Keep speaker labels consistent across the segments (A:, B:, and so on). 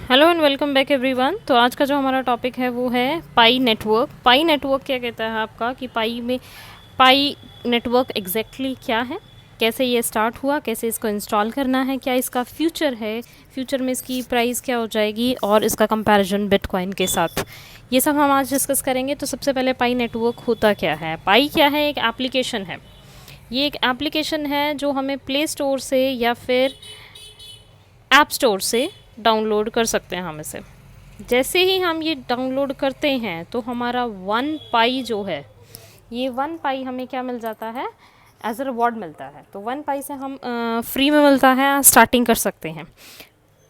A: Hello and welcome back everyone. तो आज का जो हमारा टॉपिक है वो है पाई नेटवर्क। पाई नेटवर्क क्या कहता है आपका कि पाई नेटवर्क एग्जैक्टली क्या है, कैसे ये स्टार्ट हुआ, कैसे इसको इंस्टॉल करना है, क्या इसका फ्यूचर है, फ्यूचर में इसकी प्राइस क्या हो जाएगी और इसका कंपैरिजन बिटकॉइन के साथ, ये सब हम आज डिस्कस करेंगे। तो सबसे पहले पाई नेटवर्क होता क्या है। पाई क्या है? एक एप्लीकेशन है। ये एक एप्लीकेशन है जो हमें प्ले स्टोर से या फिर ऐप स्टोर से डाउनलोड कर सकते हैं हम इसे। जैसे ही हम ये डाउनलोड करते हैं तो हमारा 1 पाई जो है, ये 1 पाई हमें क्या मिल जाता है, एज अ रिवॉर्ड मिलता है। तो 1 पाई से हम फ्री में मिलता है, स्टार्टिंग कर सकते हैं।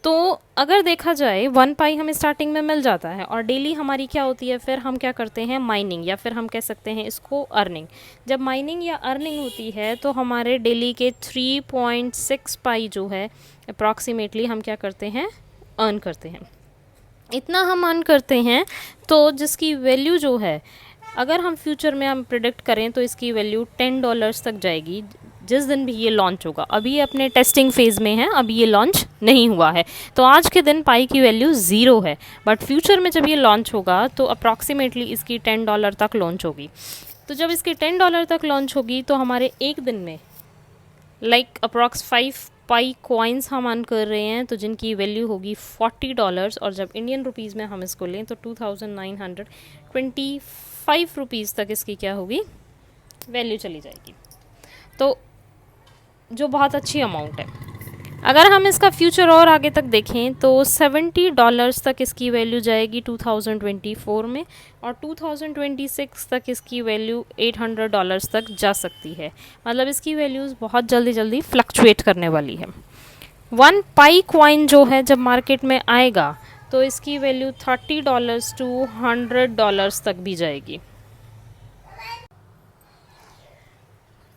A: तो अगर देखा जाए 1 पाई हमें स्टार्टिंग में मिल जाता है और डेली हमारी क्या होती है, फिर हम क्या करते हैं, माइनिंग, या फिर हम कह सकते हैं इसको अर्निंग। जब माइनिंग या अर्निंग होती है तो हमारे डेली के 3.6 पाई जो है अप्रॉक्सीमेटली हम क्या करते हैं, अर्न करते हैं। इतना हम अर्न करते हैं तो जिसकी वैल्यू जो है, अगर हम फ्यूचर में हम प्रिडिक्ट करें तो इसकी वैल्यू $10 तक जाएगी जिस दिन भी ये लॉन्च होगा। अभी ये अपने टेस्टिंग फेज़ में है, अभी ये लॉन्च नहीं हुआ है, तो आज के दिन पाई की वैल्यू 0 है। बट फ्यूचर में जब ये लॉन्च होगा तो अप्रॉक्सीमेटली इसकी $10 तक लॉन्च होगी। तो जब इसकी $10 तक लॉन्च होगी तो हमारे एक दिन में अप्रॉक्स 5 पाई कॉइन्स हम अर्न कर रहे हैं, तो जिनकी वैल्यू होगी $40। और जब इंडियन रुपीज़ में हम इसको लें तो 2925 तक इसकी क्या होगी, वैल्यू चली जाएगी। तो जो बहुत अच्छी अमाउंट है। अगर हम इसका फ्यूचर और आगे तक देखें तो $70 तक इसकी वैल्यू जाएगी 2024 में, और 2026 तक इसकी वैल्यू $800 तक जा सकती है। मतलब इसकी वैल्यूज़ बहुत जल्दी जल्दी फ्लक्चुएट करने वाली है। 1 पाई कॉइन जो है जब मार्केट में आएगा तो इसकी वैल्यू $30 to $100 तक भी जाएगी।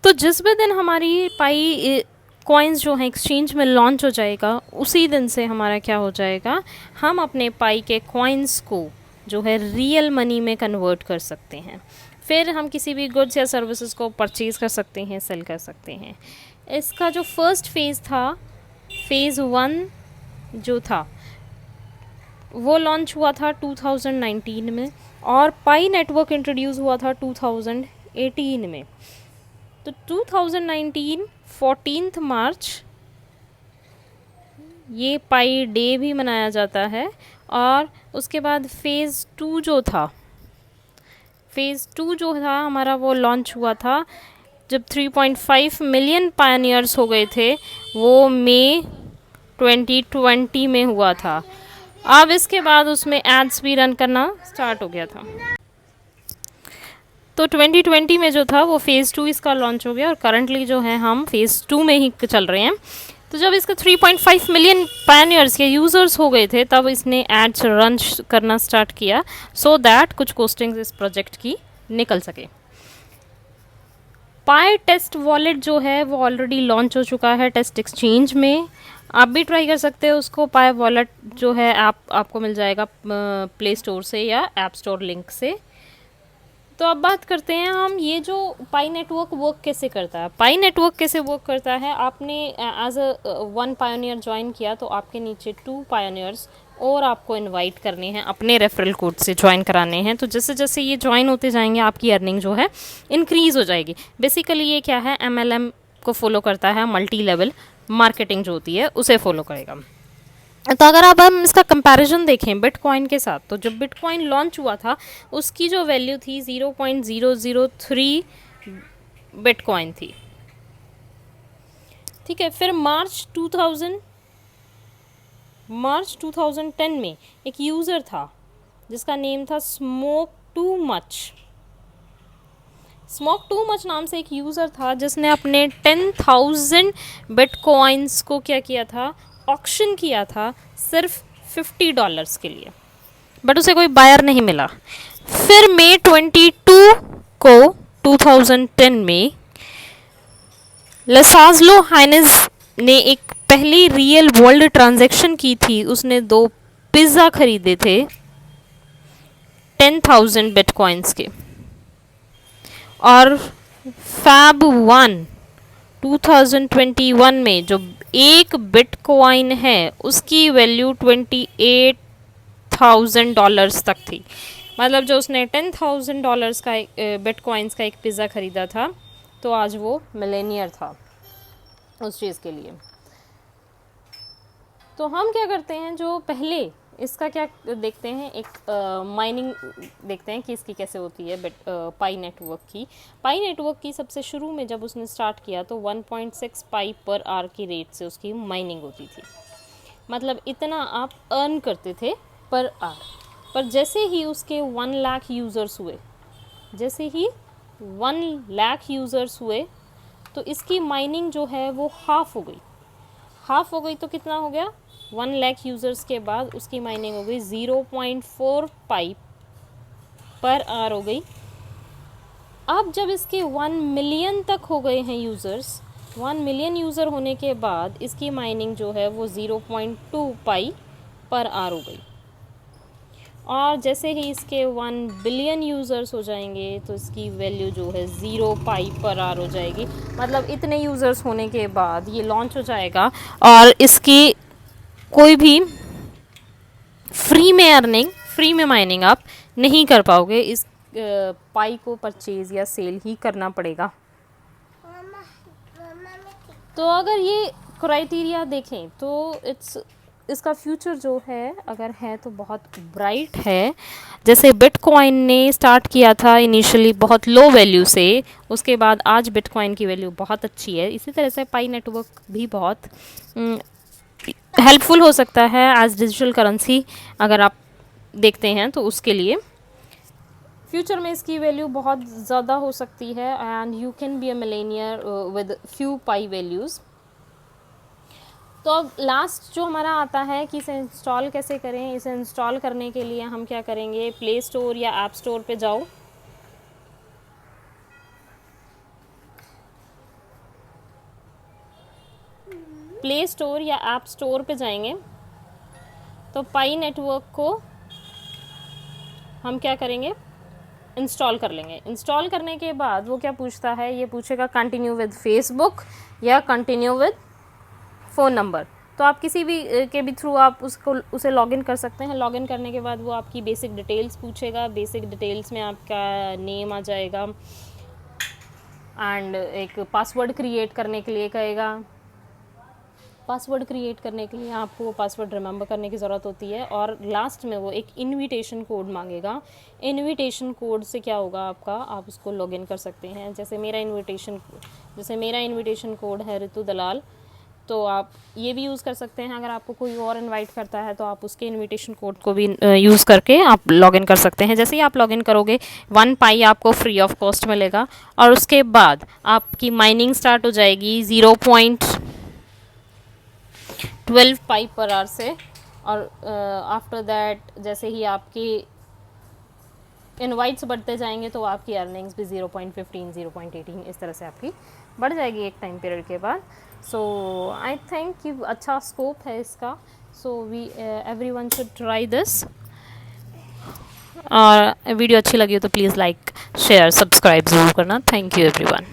A: तो जिस भी दिन हमारी पाई कॉइन्स जो हैं एक्सचेंज में लॉन्च हो जाएगा, उसी दिन से हमारा क्या हो जाएगा, हम अपने पाई के कॉइन्स को जो है रियल मनी में कन्वर्ट कर सकते हैं। फिर हम किसी भी गुड्स या सर्विसेज को परचेज़ कर सकते हैं, सेल कर सकते हैं। इसका जो फर्स्ट फेज़ था, फेज़ 1 जो था वो लॉन्च हुआ था 2019 में, और पाई नेटवर्क इंट्रोड्यूस हुआ था 2018 में। तो 2019 14 मार्च ये पाई डे भी मनाया जाता है। और उसके बाद फेज़ 2 जो था, हमारा वो लॉन्च हुआ था जब 3.5 मिलियन पायनियर्स हो गए थे, वो मई 2020 में हुआ था। अब इसके बाद उसमें एड्स भी रन करना स्टार्ट हो गया था। तो 2020 में जो था वो फेज़ 2 इसका लॉन्च हो गया, और करंटली जो है हम फेज़ 2 में ही चल रहे हैं। तो जब इसका 3.5 मिलियन पायनियर्स या यूज़र्स हो गए थे तब इसने एड्स रन करना स्टार्ट किया, सो दैट कुछ कोस्टिंग्स इस प्रोजेक्ट की निकल सके। पाई टेस्ट वॉलेट जो है वो ऑलरेडी लॉन्च हो चुका है टेस्ट एक्सचेंज में। आप भी ट्राई कर सकते हो उसको। पाई वॉलेट जो है आपको मिल जाएगा प्ले स्टोर से या ऐप स्टोर लिंक से। तो अब बात करते हैं हम, ये जो पाई नेटवर्क वर्क कैसे करता है। पाई नेटवर्क कैसे वर्क करता है, आपने एज अ 1 पायोनियर ज्वाइन किया तो आपके नीचे 2 पायोनियर्स और आपको इनवाइट करने हैं, अपने रेफरल कोड से ज्वाइन कराने हैं। तो जैसे जैसे ये ज्वाइन होते जाएंगे आपकी अर्निंग जो है इंक्रीज़ हो जाएगी। बेसिकली ये क्या है, MLM को फॉलो करता है, मल्टी लेवल मार्केटिंग जो होती है उसे फॉलो करेगा। तो अगर अब हम इसका कंपैरिजन देखें बिटकॉइन के साथ, तो जब बिटकॉइन लॉन्च हुआ था उसकी जो वैल्यू थी 0.003 बिटकॉइन थी, ठीक है। फिर मार्च 2010 में एक यूज़र था जिसका नेम था स्मोक टू मच नाम से एक यूज़र था जिसने अपने 10,000 बिटकॉइंस को क्या किया था, ऑक्शन किया था सिर्फ $50 के लिए, बट उसे कोई बायर नहीं मिला। फिर मई 22 को 2010 में लसाज्लो हाइनेज ने एक पहली रियल वर्ल्ड ट्रांजैक्शन की थी। उसने 2 पिज़्ज़ा खरीदे थे 10,000 बिटकॉइंस के। और फैब 1 2021 में जो एक बिटकॉइन है उसकी वैल्यू $28,000 तक थी। मतलब जो उसने $10,000 का बिटकॉइंस का एक पिज़्ज़ा ख़रीदा था, तो आज वो मिलेनियर था उस चीज़ के लिए। तो हम क्या करते हैं, जो पहले इसका क्या देखते हैं, एक माइनिंग देखते हैं कि इसकी कैसे होती है पाई नेटवर्क की। पाई नेटवर्क की सबसे शुरू में जब उसने स्टार्ट किया तो 1.6 पाई पर आवर की रेट से उसकी माइनिंग होती थी। मतलब इतना आप अर्न करते थे पर आवर। पर जैसे ही उसके 1 लाख यूज़र्स हुए, जैसे ही 1 लाख यूज़र्स हुए, तो इसकी माइनिंग जो है वो हाफ़ हो गई। हाफ़ हो गई तो कितना हो गया, 1 लाख यूज़र्स के बाद उसकी माइनिंग हो गई 0.4 पाई पर आवर हो गई। अब जब इसके 1 मिलियन तक हो गए हैं यूज़र्स, 1 मिलियन यूज़र होने के बाद इसकी माइनिंग जो है वो 0.2 पाई पर आवर हो गई। और जैसे ही इसके 1 बिलियन यूज़र्स हो जाएंगे तो इसकी वैल्यू जो है 0 पाई पर आवर हो जाएगी। मतलब इतने यूज़र्स होने के बाद ये लॉन्च हो जाएगा और इसकी कोई भी फ्री में अर्निंग, फ्री में माइनिंग आप नहीं कर पाओगे। इस पाई को परचेज़ या सेल ही करना पड़ेगा। तो अगर ये क्राइटेरिया देखें तो इसका फ्यूचर जो है, अगर है तो बहुत ब्राइट है। जैसे बिटकॉइन ने स्टार्ट किया था इनिशियली बहुत लो वैल्यू से, उसके बाद आज बिटकॉइन की वैल्यू बहुत अच्छी है। इसी तरह से पाई नेटवर्क भी बहुत हेल्पफुल हो सकता है एज डिजिटल करेंसी। अगर आप देखते हैं तो उसके लिए फ्यूचर में इसकी वैल्यू बहुत ज़्यादा हो सकती है and you can be a millionaire with few pi values. तो अब लास्ट जो हमारा आता है कि इसे इंस्टॉल कैसे करें। इसे इंस्टॉल करने के लिए हम क्या करेंगे, प्ले स्टोर या ऐप स्टोर पे जाओ। प्ले स्टोर या ऐप स्टोर पे जाएंगे तो पाई नेटवर्क को हम क्या करेंगे, इंस्टॉल कर लेंगे। इंस्टॉल करने के बाद वो क्या पूछता है, ये पूछेगा कंटिन्यू विद फेसबुक या कंटिन्यू विद फ़ोन नंबर। तो आप किसी भी के भी थ्रू आप उसे लॉगिन कर सकते हैं। लॉगिन करने के बाद वो आपकी बेसिक डिटेल्स पूछेगा। बेसिक डिटेल्स में आपका नेम आ जाएगा एंड एक पासवर्ड क्रिएट करने के लिए कहेगा। पासवर्ड क्रिएट करने के लिए आपको पासवर्ड रिमेंबर करने की ज़रूरत होती है और लास्ट में वो एक इनविटेशन कोड मांगेगा। इनविटेशन कोड से क्या होगा आपका, आप उसको लॉगिन कर सकते हैं। जैसे मेरा इनविटेशन कोड है ऋतु दलाल, तो आप ये भी यूज़ कर सकते हैं। अगर आपको कोई और इनवाइट करता है तो आप उसके इनविटेशन कोड को भी यूज़ करके आप लॉगिन कर सकते हैं। जैसे ही आप लॉगिन करोगे 1 पाई आपको फ्री ऑफ कॉस्ट मिलेगा और उसके बाद आपकी माइनिंग स्टार्ट हो जाएगी 0.12 पाई पर आवर से। और आफ्टर दैट जैसे ही आपकी इनवाइट्स बढ़ते जाएंगे तो आपकी अर्निंग्स भी 0.15 0.18 इस तरह से आपकी बढ़ जाएगी एक टाइम पीरियड के बाद। सो आई थिंक कि अच्छा स्कोप है इसका। So everyone should try this. और वीडियो अच्छी लगी हो तो प्लीज़ लाइक शेयर सब्सक्राइब ज़रूर करना। Thank you everyone.